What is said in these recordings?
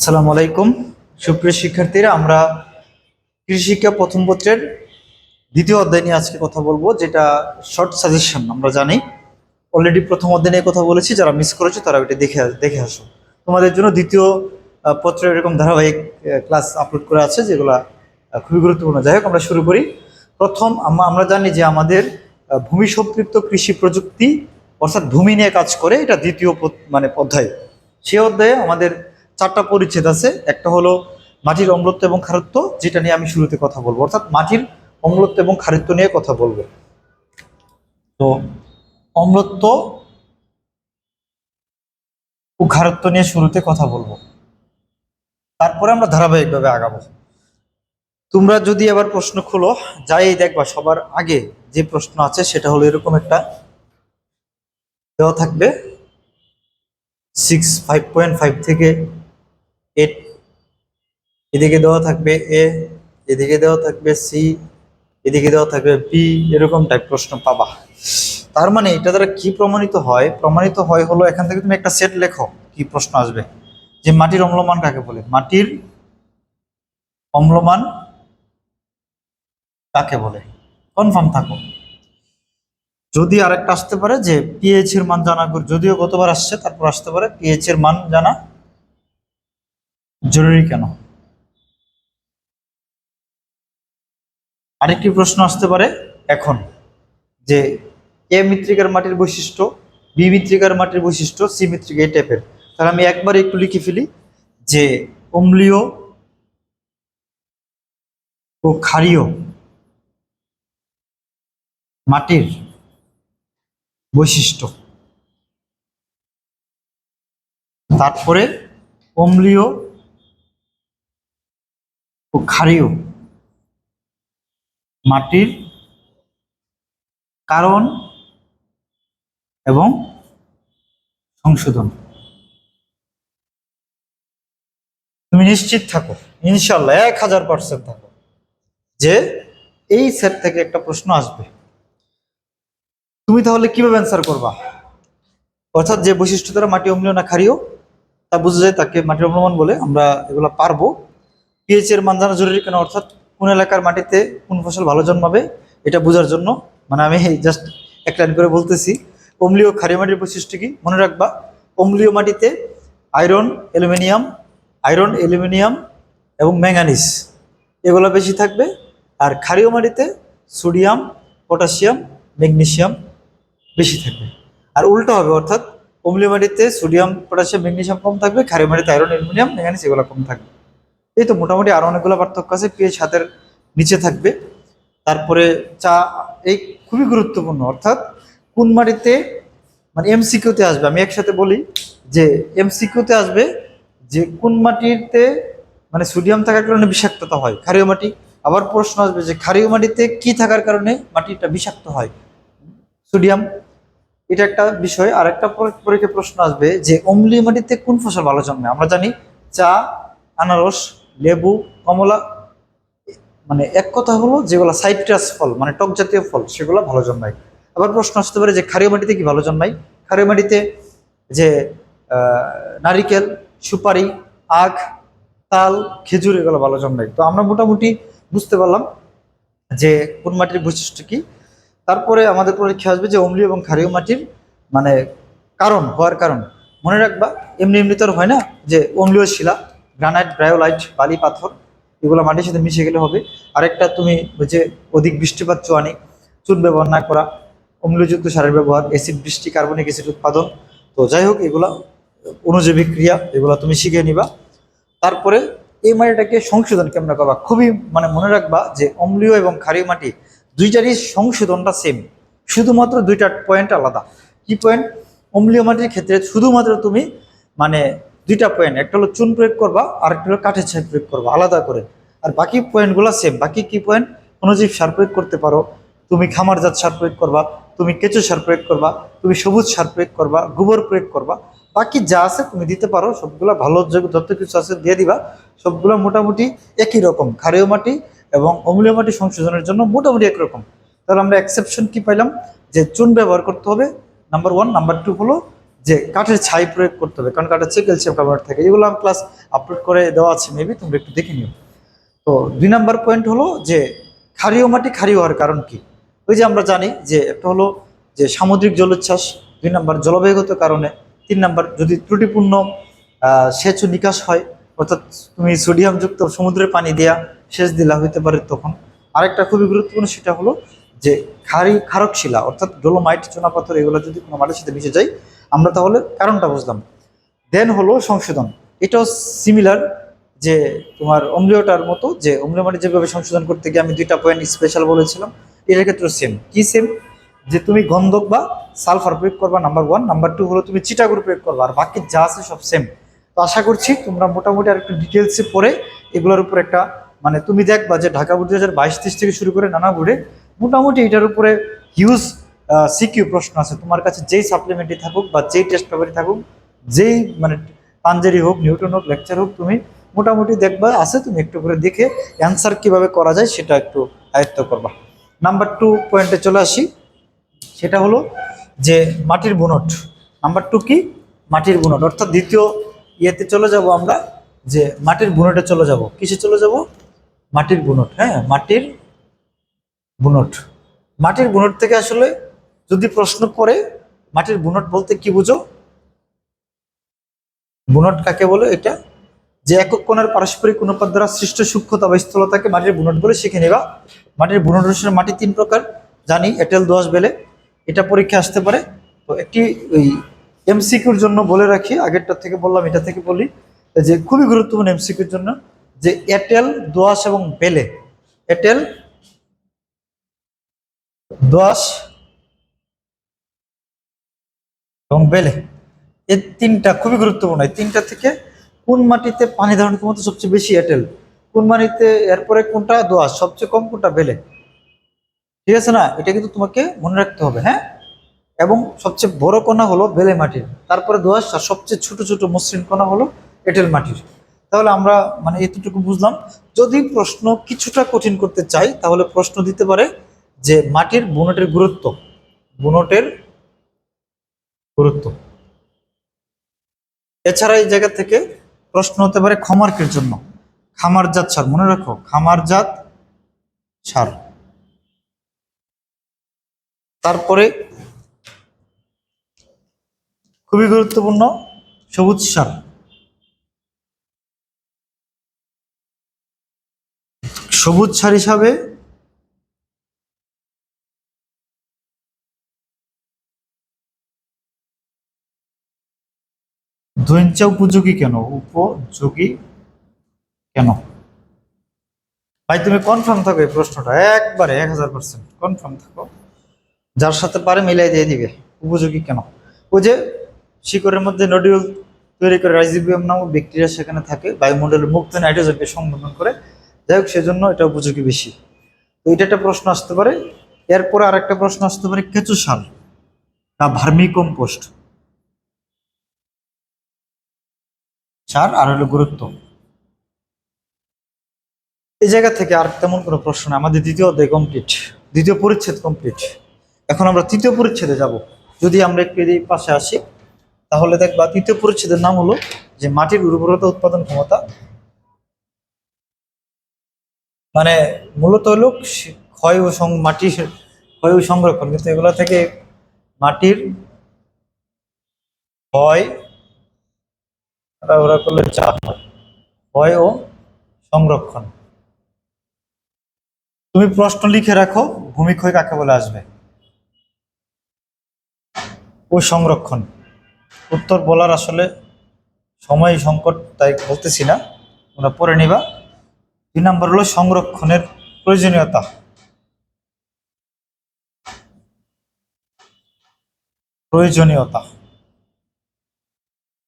আসসালামু আলাইকুম সুপ্রিয় শিক্ষার্থীরা, আমরা কৃষি শিক্ষা প্রথম পত্রের দ্বিতীয় অধ্যায় নিয়ে আজকে কথা বলবো, যেটা শর্ট সাজেশন। আমরা জানি অলরেডি প্রথম অধ্যায় নিয়ে কথা বলেছি, যারা মিস করেছে তারা ওইটা দেখে আসো। তোমাদের জন্য দ্বিতীয় পত্রের এরকম ধারাবাহিক ক্লাস আপলোড করা আছে, যেগুলা খুবই গুরুত্বপূর্ণ। যাই হোক, আমরা শুরু করি। প্রথম আমরা জানি যে আমাদের ভূমি সম্পৃক্ত কৃষি প্রযুক্তি, অর্থাৎ ভূমি নিয়ে কাজ করে, এটা দ্বিতীয় অধ্যায়। সে অধ্যায়ে আমাদের 4টা পরিচ্ছেদ আছে। একটা হলো মাটির অম্লত্ব এবং খারত্ব, যেটা নিয়ে আমি শুরুতে কথা বলবো, অর্থাৎ মাটির অম্লত্ব এবং খারত্ব নিয়ে কথা বলবো। তো অম্লত্ব ও খারত্ব নিয়ে শুরুতে কথা বলবো, তারপরে আমরা ধারাবাহিকভাবে আগাবো। তোমরা যদি আবার প্রশ্ন খুলো, যাই দেখবা সবার আগে যে প্রশ্ন আছে সেটা হলো এরকম একটা দেওয়া থাকবে, 5.5 থেকে 8, এদিকে দেওয়া থাকবে এ, এদিকে দেওয়া থাকবে সি, এদিকে দেওয়া থাকবে বি, এরকম টাইপ প্রশ্ন পাবা। তার মানে এটা দ্বারা কি প্রমাণিত হয়? প্রমাণিত হয় হলো, এখান থেকে তুমি একটা সেট লেখো, কি প্রশ্ন আসবে, যে মাটির অম্লমান কাকে বলে, মাটির অম্লমান কাকে বলে, কনফার্ম থাকো। যদি আরেকটা আসতে পারে যে পিএইচ এর মান জানা, যদিও গতবার আসছে, তারপর আসতে পারে পিএইচ এর মান জানা জরুরি কেন। আরেকটি প্রশ্ন আসতে পারে এখন, যে এ মৃত্তিকার মাটির বৈশিষ্ট্য, বি মৃত্তিকার মাটির বৈশিষ্ট্য, সি মৃত্তিকা, এই টাইপের। তাহলে আমি একবারে একটু লিখে ফেলি যে অম্লীয় ও ক্ষারীয় মাটির বৈশিষ্ট্য, তারপরে অম্লীয় ও ক্ষারীয় মাটির কারণ এবং সংশোধন। তুমি নিশ্চিত থাকো, ইনশাল্লাহ 1000% থাকো যে এই সেট থেকে একটা প্রশ্ন আসবে। তুমি তাহলে কিভাবে অ্যান্সার করবা? অর্থাৎ যে বৈশিষ্ট্য দ্বারা মাটি অম্লীয় না ক্ষারীয় তা বোঝা যায়, তাকে মাটির অম্লমান বলে। আমরা এগুলো পারবো। পিএইচ এর মান জানা জরুরি কেন, অর্থাৎ কোন এলাকার মাটিতে কোন ফসল ভালো জন্মাবে এটা বোঝার জন্য। মানে আমি জাস্ট এক লাইন করে বলতেছি, অম্লীয় ক্ষারীয় মাটির বৈশিষ্ট্য কি মনে রাখবা। অম্লীয় মাটিতে আয়রন, অ্যালুমিনিয়াম এবং ম্যাঙ্গানিজ এগুলো বেশি থাকবে। আর ক্ষারীয় মাটিতে সোডিয়াম, পটাশিয়াম, ম্যাগনেসিয়াম বেশি থাকবে। আর উল্টো হবে, অর্থাৎ অম্লীয় মাটিতে সোডিয়াম, পটাশিয়াম, ম্যাগনেসিয়াম কম থাকবে, ক্ষারীয় মাটিতে আয়রন, অ্যালুমিনিয়াম, ম্যাঙ্গানিজ এগুলো কম থাকবে। এই তো মোটামুটি আরো অনেকগুলো পার্থক্য আছে। পিএইচ 7-এর নিচে থাকবে। তারপরে চা, এই খুবই গুরুত্বপূর্ণ, অর্থাৎ কোন মাটিতে, মানে এমসিকিউতে আসবে। আমি একসাথে বলি যে এমসিকিউতে আসবে যে কোন মাটিতে মানে সোডিয়াম থাকার কারণে বিষাক্ততা হয়, ক্ষারীয় মাটি। আবার প্রশ্ন আসবে যে ক্ষারীয় মাটিতে কি থাকার কারণে মাটিটা বিষাক্ত হয়, সোডিয়াম। এটা একটা বিষয়। আর একটা পরীক্ষা প্রশ্ন আসবে যে অম্লীয় মাটিতে কোন ফসল ভালো জন্মে। আমরা জানি চা, আনারস, লেবু, কমলা, মানে এক কথা হলো যেগুলো সাইট্রাস ফল, মানে টক জাতীয় ফল, সেগুলো ভালো জন্মায়। আবার প্রশ্ন আসতে পারে যে ক্ষারীয় মাটিতে কি ভালো জন্মায়। ক্ষারীয় মাটিতে যে নারিকেল, সুপারি, আখ, তাল, খেজুর এগুলো ভালো জন্মায়। তো আমরা মোটামুটি বুঝতে পারলাম যে কোন মাটির বৈশিষ্ট্য কি। তারপরে আমাদের পরীক্ষা আসবে যে অম্লীয় এবং ক্ষারীয় মাটির মানে কারণ হওয়ার কারণ। মনে রাখবা, এমনি এমনি তো আর হয় না যে অম্লীয় শিলা, গ্রানাইট, ব্রায়োলাইট, বালি, পাথর এগুলো মাটির সাথে মিশে গেলে হবে। আরেকটা তুমি যে অধিক বৃষ্টিপাত, চুন ব্যবহার না করা, অম্লযুক্ত সারের ব্যবহার, অ্যাসিড বৃষ্টি, কার্বনিক অ্যাসিড উৎপাদন। তো যাই হোক, এগুলা অণুজৈবিক ক্রিয়া, এগুলো তুমি শিখে নিবা। তারপরে এই মাটিটাকে সংশোধন কেমন করবা, খুবই মানে মনে রাখবা যে অম্লীয় এবং ক্ষারীয় মাটি দুইটারই সংশোধনটা সেম, শুধুমাত্র দুইটা পয়েন্ট আলাদা। কি পয়েন্ট? অম্লীয় মাটির ক্ষেত্রে শুধুমাত্র তুমি মানে দুইটা পয়েন্ট, একটা হলো চুন প্রয়োগ করবা, আর একটা হলো কাঠের ছাই প্রয়োগ করবা আলাদা করে। আর বাকি পয়েন্টগুলো সেম। বাকি কি পয়েন্ট? অণুজীব সার প্রয়োগ করতে পারো, তুমি খামারজাত সার প্রয়োগ করবা, তুমি কেঁচো সার প্রয়োগ করবা, তুমি সবুজ সার প্রয়োগ করবা, গোবর প্রয়োগ করবা। বাকি যা আছে তুমি দিতে পারো, সবগুলা ভালো যত কিছু আছে দিয়ে দিবা। সবগুলো মোটামুটি একই রকম, ক্ষারীয় মাটি এবং অম্লীয় মাটি সংশোধনের জন্য মোটামুটি একরকম। তাহলে আমরা এক্সেপশন কি পাইলাম? যে চুন ব্যবহার করতে হবে, নাম্বার 1। নাম্বার 2 হলো যে কাঠের ছাই প্রয়োগ করতে হবে, কারণ কাঠের চেয়ে ক্যালসিয়াম কার্বনেট থাকে। এগুলো আমি ক্লাস আপলোড করে দেওয়া আছে, মেবি তোমরা একটু দেখে নিও। তো 2 নাম্বার পয়েন্ট হলো যে ক্ষারীয় মাটি ক্ষারীয় হওয়ার কারণ কি। ওই যে আমরা জানি যে একটা হলো যে সামুদ্রিক জলোচ্ছ্বাস, 2 নাম্বার জলবায়ুগত কারণে, 3 নাম্বার যদি ত্রুটিপূর্ণ সেচ ও নিকাশ হয়, অর্থাৎ তুমি সোডিয়ামযুক্ত সমুদ্রের পানি দেয়া সেচ দিলা হইতে পারে তখন। আরেকটা খুবই গুরুত্বপূর্ণ, সেটা হলো যে ক্ষারক শিলা অর্থাৎ ডোলোমাইট, চুনাপাথর, এগুলো যদি কোনো মাটির সাথে মিশে যায়, আমরা তাহলে কারণটা বুঝলাম। দেন হলো সংশোধন, এটাও সিমিলার যে তোমার অম্লীয়টার মতো, যে অম্লীয় মাটি যেভাবে সংশোধন করতে গিয়ে আমি 2টা পয়েন্ট স্পেশাল বলেছিলাম, এটার ক্ষেত্রে সেম। কি সেম? যে তুমি গন্ধক বা সালফার প্রয়োগ করবা, নাম্বার 1। নাম্বার 2 হলো তুমি চিটাগুড় প্রয়োগ করবা, আর বাকি যা আছে সব সেম। তো আশা করছি তোমরা মোটামুটি আর একটু ডিটেলসে পড়ে এগুলোর উপর একটা মানে তুমি দেখবা যে ঢাকা বোর্ড 2022-23 থেকে শুরু করে নানা বোর্ডে মোটামুটি এটার উপরে হিউজ সিকিউ প্রশ্ন আছে। তোমার কাছে যেই সাপ্লিমেন্টারি থাকুক বা যেই টেস্ট পেপারই থাকুক, যেই মানে পাঞ্জেরি হোক, নিউটন হোক, লেকচার হোক, তুমি মোটামুটি দেখবা আছে, তুমি একটু করে দেখে অ্যান্সার কিভাবে করা যায় সেটা একটু আয়ত্ত করবা। নাম্বার 2 পয়েন্টে চলে আসি, সেটা হলো যে মাটির বুনট। নাম্বার 2 কি? মাটির বুনট, অর্থাৎ দ্বিতীয় ইয়েতে চলে যাব আমরা, যে মাটির বুনটে চলে যাব। কিসে চলে যাব? মাটির বুনট। হ্যাঁ, মাটির বুনট। মাটির বুনট থেকে আসলে যদি প্রশ্ন করে মাটির বুনট বলতে কি বুঝো, বুনট কাকে বলে, এটা যে একক কোণের পারস্পরিক অনুপাত দ্বারা সৃষ্ট সূক্ষ্মতা বা স্থলতাকে মাটির বুনট বলে শিখে নেবা। মাটির বুনট অনুসারে মাটি 3 প্রকার জানি, এঁটেল, দোআঁশ, বেলে। এটা পরীক্ষা আসতে পারে। তো একটি ওই এমসিকিউর জন্য বলে রাখি, আগেরটা থেকে বললাম এটা থেকে বলি, যে খুবই গুরুত্বপূর্ণ এমসিকিউর জন্য, যে এঁটেল, দোআঁশ এবং বেলে, এঁটেল, দোআঁশ এবং বেলে, এই 3টা খুবই গুরুত্বপূর্ণ। এই 3টা থেকে কোন মাটিতে পানি ধারণ ক্ষমতা সবচেয়ে বেশি, এঁটেল। কোন মাটিতে, এরপরে কোনটা দোআঁশ, সবচেয়ে কম কোনটা বেলে। ঠিক আছে না? এটা কিন্তু তোমাকে মনে রাখতে হবে। হ্যাঁ, এবং সবচেয়ে বড় কণা হলো বেলে মাটির, তারপরে দোআঁশ, আর সবচেয়ে ছোট ছোট মসৃণ কণা হলো এঁটেল মাটির। তাহলে আমরা মানে এতটুকু বুঝলাম। যদি প্রশ্ন কিছুটা কঠিন করতে চাই, তাহলে প্রশ্ন দিতে পারে যে মাটির বুনটের গুরুত্ব, বুনটের গুরুত্ব। এছাড়া এই জায়গা থেকে প্রশ্ন হতে পারে ক্ষমার্কের জন্য, খামারজাত সার, মনে রাখো, খামারজাত সার। তারপরে খুবই গুরুত্বপূর্ণ সবুজ সার। সবুজ সার হিসাবে দইঞ্চা উপযোগী কেন? উপযোগী কেন? ভাই তুমি কনফার্ম থাকো, এই প্রশ্নটা একবারে 1000% কনফার্ম থাকো, যার সাথে পারে মিলাই দিয়ে দিবে। উপযোগী কেন? ওই যে শিকড়ের মধ্যে নডিউল তৈরি করে রাইজোবিয়াম নামক ব্যাকটেরিয়া সেখানে থাকে, বায়ুমণ্ডলের মুক্ত নাইট্রোজেনকে সংবন্ধন করে, যাই হোক সেজন্য এটা উপযোগী বেশি। তো এটা একটা প্রশ্ন আসতে পারে। এরপরে আরেকটা প্রশ্ন আসতে পারে, কেঁচো সার না ভার্মি কম্পোস্ট সার, আর হলো গুরুত্ব। এই জায়গা থেকে আর তেমন কোনো প্রশ্ন না, আমাদের দ্বিতীয় অধ্যায় কমপ্লিট, দ্বিতীয় পরিচ্ছেদ কমপ্লিট। এখন আমরা তৃতীয় পরিচ্ছেদে যাব। যদি আমরা একটু এই পাশে আসি, তাহলে দেখবা তৃতীয় পরিচ্ছেদের নাম হলো যে মাটির উর্বরতা, উৎপাদন ক্ষমতা। মানে মূলত হলো ক্ষয় ও মাটির ক্ষয় ও সংরক্ষণ, কিন্তু এগুলো থেকে মাটির ক্ষয় ওরা করলে চা হয়, ক্ষয় ও সংরক্ষণ। তুমি প্রশ্ন লিখে রাখো, ভূমিক্ষয় কাকে বলে আসবে, ও সংরক্ষণ। উত্তর বলার আসলে সময় সংকট, তাই বলতেছি না, তোমরা পড়ে নিবা। 2 নাম্বার হলো সংরক্ষণের প্রয়োজনীয়তা। প্রয়োজনীয়তা,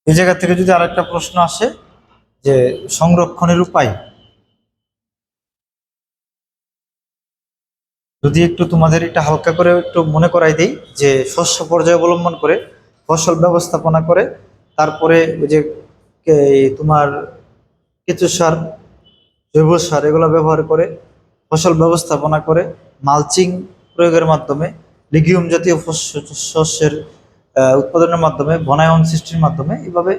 এই জায়গা থেকে যদি আরেকটা প্রশ্ন আসে যে সংরক্ষণের উপায়, যদি একটু তোমাদের এটা হালকা করে একটু মনে করাই দিই, যে শস্য পর্যায় অবলম্বন করে ফসল ব্যবস্থাপনা করে, তারপরে ওই যে তোমার কেঁচো সার, জৈব সার এগুলো ব্যবহার করে ফসল ব্যবস্থাপনা করে, মালচিং প্রয়োগের মাধ্যমে, লিগিউম জাতীয় শস্যের উৎপাদনের মাধ্যমে, বনায়ন সৃষ্টির মাধ্যমে, এভাবে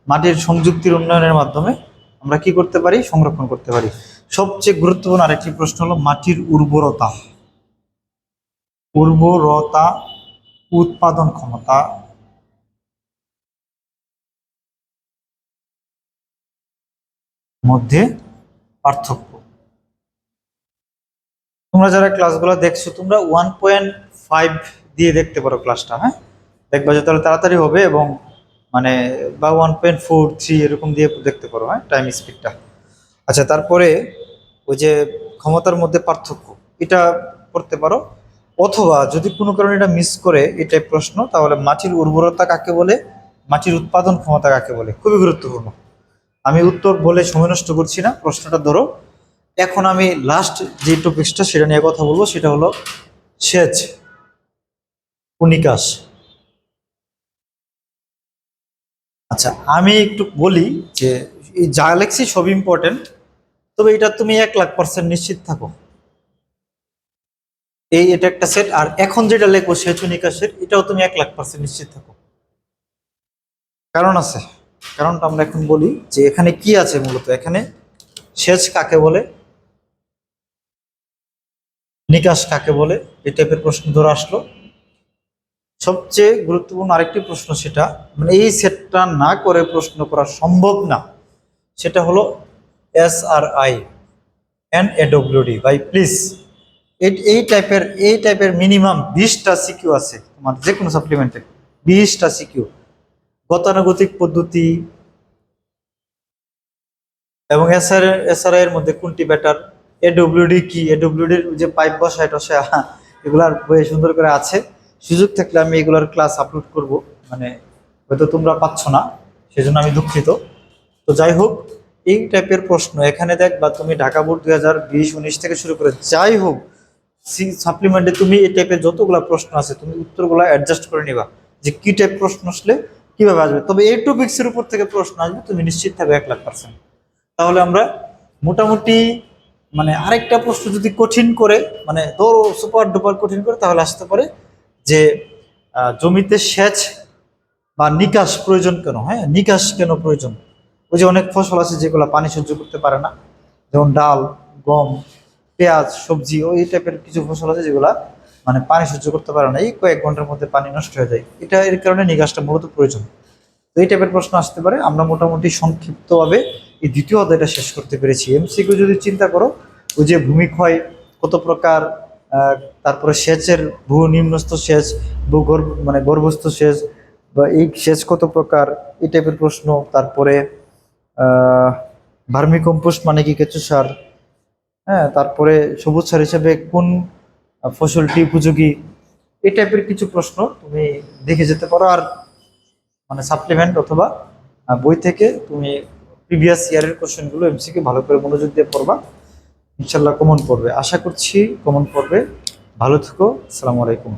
মাটির সংযুক্তির উন্নয়নের মাধ্যমে আমরা কি করতে পারি, সংরক্ষণ করতে পারি। সবচেয়ে গুরুত্বপূর্ণ আরেকটি প্রশ্ন হলো মাটির উর্বরতা, উর্বরতা, উৎপাদন ক্ষমতা মধ্যে পার্থক্য। তোমরা যারা ক্লাসগুলো দেখছো তোমরা 1.5 দিয়ে দেখতে পারো ক্লাসটা, হ্যাঁ, দেখবা যে তাহলে তাড়াতাড়ি হবে, এবং মানে বা 1.43 এরকম দিয়ে দেখতে পারো, হ্যাঁ, টাইম স্পিডটা। আচ্ছা, তারপরে ওই যে ক্ষমতার মধ্যে পার্থক্য, এটা করতে পারো। অথবা যদি কোনো কারণে এটা মিস করে এই টাইপ প্রশ্ন, তাহলে মাটির উর্বরতা কাকে বলে, মাটির উৎপাদন ক্ষমতা কাকে বলে, খুবই গুরুত্বপূর্ণ। আমি উত্তর বলে সময় নষ্ট করছি না, প্রশ্নটা ধরো। এখন আমি লাস্ট যে টপিকসটা সেটা নিয়ে কথা বলবো, সেটা হলো সেচ ও নিকাশ। আচ্ছা, আমি একটু বলি যে এই যা লেখছি সব ইম্পর্টেন্ট, তবে এটা তুমি 1,00,000% নিশ্চিত থাকো। এটা একটা সেট, আর এখন যেটা লেখবো সেচ ও নিকাশের, এটাও তুমি 1,00,000% নিশ্চিত থাকো। কারণ আছে, কারণটা আমরা এখন বলি যে এখানে কি আছে। মূলত এখানে সেচ কাকে বলে, নিকাশ কাকে বলে, এই টাইপের প্রশ্ন ধরে আসলো। সবচেয়ে গুরুত্বপূর্ণ আরেকটি প্রশ্ন, সেটা মানে এই সেটটা না করে প্রশ্ন করা সম্ভব না, সেটা হলো SRI and AWD। ভাই প্লিজ, এই টাইপের মিনিমাম 20টা সিকিউ আছে তোমার যে কোনো সাপ্লিমেন্টে, 20টা সিকিউ। গতানুগতিক পদ্ধতি এবং এসআরআই এর মধ্যে কোনটি বেটার, এডব্লিউডি কি, এডব্লিউডির যে পাইপ বসায় টসে এগুলার বইয়ে সুন্দর করে আছে। সুযোগ থাকলে আমি এগুলার ক্লাস আপলোড করব, মানে হয়তো তোমরা পাচ্ছ না, সেজন্য আমি দুঃখিত। তো যাই হোক, এই টাইপের প্রশ্ন এখানে দেখবা তুমি ঢাকা বোর্ড 2020-19 থেকে শুরু করে যাই হোক, সাপ্লিমেন্টে তুমি এই টাইপের যতগুলো প্রশ্ন আছে তুমি উত্তরগুলো অ্যাডজাস্ট করে নিবা যে কি টাইপ প্রশ্ন আসলে কিভাবে আসবে। তবে এই টপিক্সের উপর থেকে প্রশ্ন আসবে তুমি নিশ্চিত থাকবে 1,00,000%। তাহলে আমরা মোটামুটি মানে আরেকটা প্রশ্ন যদি কঠিন করে, মানে ধরো সুপার ডুপার কঠিন করে, তাহলে আসতে পারে যে জমিতে সেচ বা নিকাশ প্রয়োজন কেন, হ্যাঁ, নিকাশ কেন প্রয়োজন। ওই যে অনেক ফসল আছে যেগুলো পানি সহ্য করতে পারে না, যেমন ডাল, গম, পেঁয়াজ, সবজি, ওই টাইপের কিছু ফসল আছে যেগুলা মানে পানি সহ্য করতে পারে না, এই কয়েক ঘন্টার মধ্যে পানি নষ্ট হয়ে যায়, এটা এর কারণে নিকাশটা মূলত প্রয়োজন। তো এই টাইপের প্রশ্ন আসতে পারে। আমরা মোটামুটি সংক্ষিপ্তভাবে এই দ্বিতীয় অধ্যায়টা শেষ করতে পেরেছি। এমসিকিউ যদি চিন্তা করো, ওই যে ভূমিক্ষয় কত প্রকার, তারপরে সেচের ভূ নিম্নস্থ সেচ, ভূগর্ভ মানে গর্ভস্থ সেচ, বা এই সেচ কত প্রকার, এই টাইপের প্রশ্ন। তারপরে ভার্মি কম্পোস্ট মানে কি, কেঁচো সার, হ্যাঁ, তারপরে সবুজ সার হিসেবে কোন ফসলটি উপযোগী, এই টাইপের কিছু প্রশ্ন তুমি দেখে যেতে পারো। আর মানে সাপ্লিমেন্ট অথবা বই থেকে তুমি প্রিভিয়াস ইয়ারের কোশ্চেনগুলো এমসিকিউ ভালো করে মনোযোগ দিয়ে পড়বা, ইনশাল্লাহ কমন পড়বে, আশা করছি কমন পড়বে। ভালো থেকো, আসসালামু আলাইকুম।